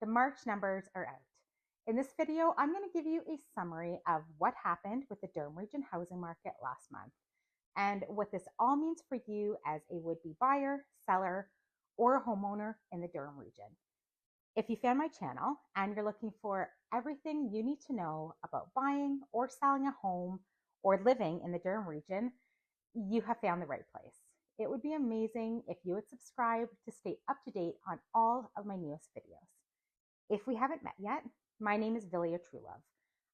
The March numbers are out. In this video, I'm going to give you a summary of what happened with the Durham Region housing market last month and what this all means for you as a would-be buyer, seller, or a homeowner in the Durham region. If you found my channel and you're looking for everything you need to know about buying or selling a home or living in the Durham region, you have found the right place. It would be amazing if you would subscribe to stay up to date on all of my newest videos. If we haven't met yet, my name is Vilija Truelove.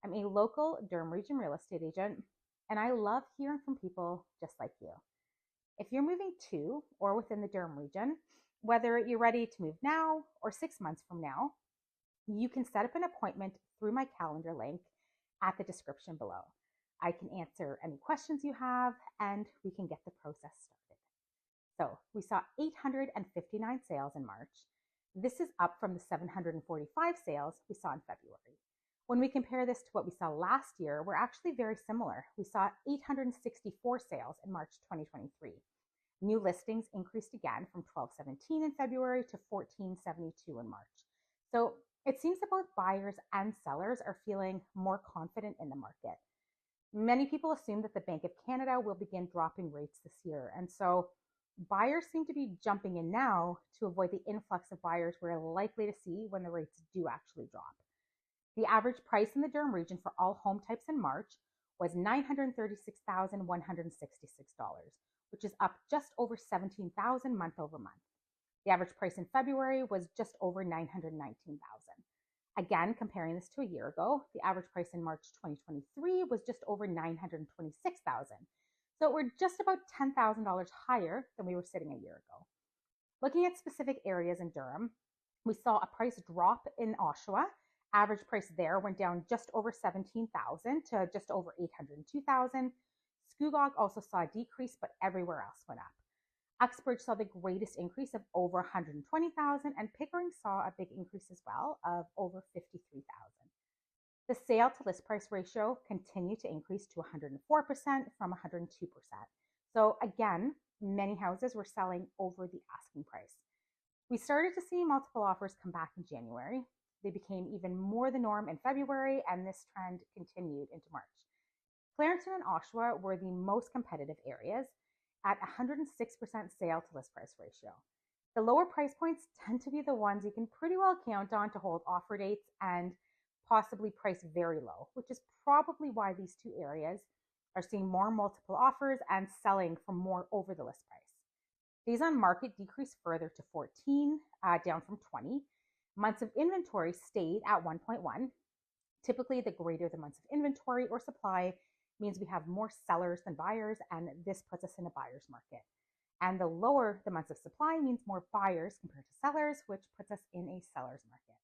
I'm a local Durham Region Real Estate agent, and I love hearing from people just like you. If you're moving to or within the Durham region, whether you're ready to move now or 6 months from now, you can set up an appointment through my calendar link at the description below. I can answer any questions you have, and we can get the process started. So we saw 859 sales in March. This is up from the 745 sales we saw in February. When we compare this to what we saw last year, we're actually very similar. We saw 864 sales in March 2023. New listings increased again from 1217 in February to 1472 in March. So it seems that both buyers and sellers are feeling more confident in the market. Many people assume that the Bank of Canada will begin dropping rates this year, and so buyers seem to be jumping in now to avoid the influx of buyers we're likely to see when the rates do actually drop. The average price in the Durham region for all home types in March was $936,166, which is up just over $17,000 month over month. The average price in February was just over $919,000. Again, comparing this to a year ago, the average price in March 2023 was just over $926,000. So we're just about $10,000 higher than we were sitting a year ago. Looking at specific areas in Durham, we saw a price drop in Oshawa. Average price there went down just over $17,000 to just over $802,000. Scugog also saw a decrease, but everywhere else went up. Uxbridge saw the greatest increase of over $120,000, and Pickering saw a big increase as well of over $53,000. The sale to list price ratio continued to increase to 104% from 102%. So again, many houses were selling over the asking price. We started to see multiple offers come back in January. They became even more the norm in February, and this trend continued into March. Clarington and Oshawa were the most competitive areas at 106% sale to list price ratio. The lower price points tend to be the ones you can pretty well count on to hold offer dates and possibly price very low, which is probably why these two areas are seeing more multiple offers and selling for more over the list price. Days on market decreased further to 14, down from 20. Months of inventory stayed at 1.1. Typically, the greater the months of inventory or supply means we have more sellers than buyers, and this puts us in a buyer's market. And the lower the months of supply means more buyers compared to sellers, which puts us in a seller's market.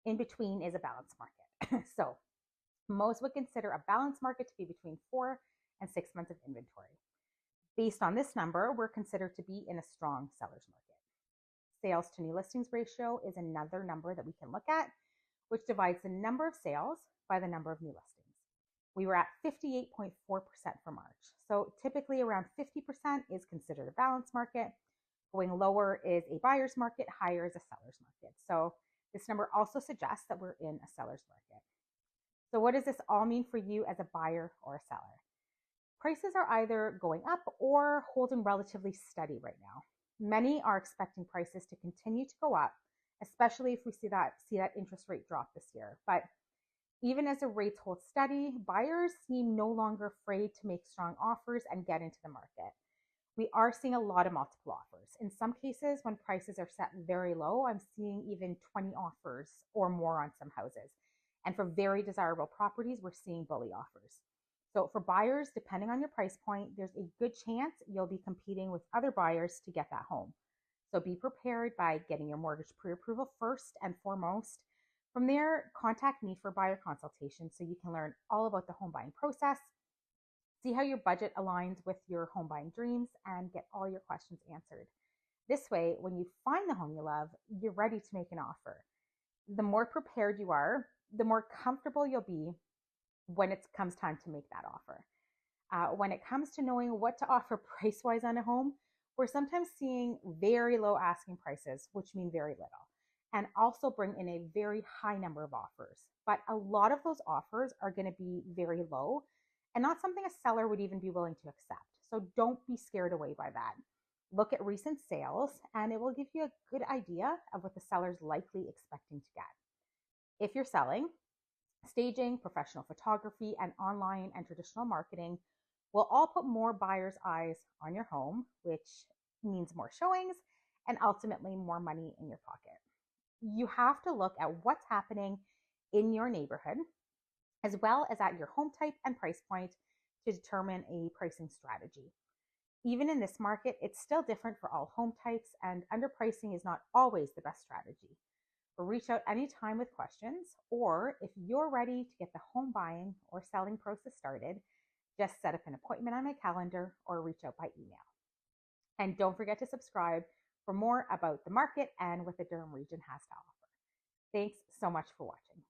In between is a balanced market. So most would consider a balanced market to be between 4 and 6 months of inventory. Based on this number, we're considered to be in a strong seller's market. Sales to new listings ratio is another number that we can look at, which divides the number of sales by the number of new listings. We were at 58.4% for March. So typically around 50% is considered a balanced market. Going lower is a buyer's market, higher is a seller's market. So this number also suggests that we're in a seller's market. So what does this all mean for you as a buyer or a seller? Prices are either going up or holding relatively steady right now. Many are expecting prices to continue to go up, especially if we see that interest rate drop this year. But even as the rates hold steady, buyers seem no longer afraid to make strong offers and get into the market. We are seeing a lot of multiple offers. In some cases, when prices are set very low, I'm seeing even 20 offers or more on some houses. And for very desirable properties, we're seeing bully offers. So for buyers, depending on your price point, there's a good chance you'll be competing with other buyers to get that home. So be prepared by getting your mortgage pre-approval first and foremost. From there, contact me for buyer consultation so you can learn all about the home buying process, see how your budget aligns with your home buying dreams, and get all your questions answered. This way, when you find the home you love, you're ready to make an offer. The more prepared you are, the more comfortable you'll be when it comes time to make that offer. When it comes to knowing what to offer price-wise on a home, we're sometimes seeing very low asking prices, which mean very little. and also bring in a very high number of offers. But a lot of those offers are going to be very low and not something a seller would even be willing to accept. So don't be scared away by that. Look at recent sales and it will give you a good idea of what the seller's likely expecting to get. If you're selling, staging, professional photography, and online and traditional marketing will all put more buyers' eyes on your home, which means more showings and ultimately more money in your pocket. You have to look at what's happening in your neighborhood, as well as at your home type and price point to determine a pricing strategy. Even in this market, it's still different for all home types, and underpricing is not always the best strategy. Reach out anytime with questions, or if you're ready to get the home buying or selling process started, just set up an appointment on my calendar or reach out by email. And don't forget to subscribe for more about the market and what the Durham region has to offer. Thanks so much for watching.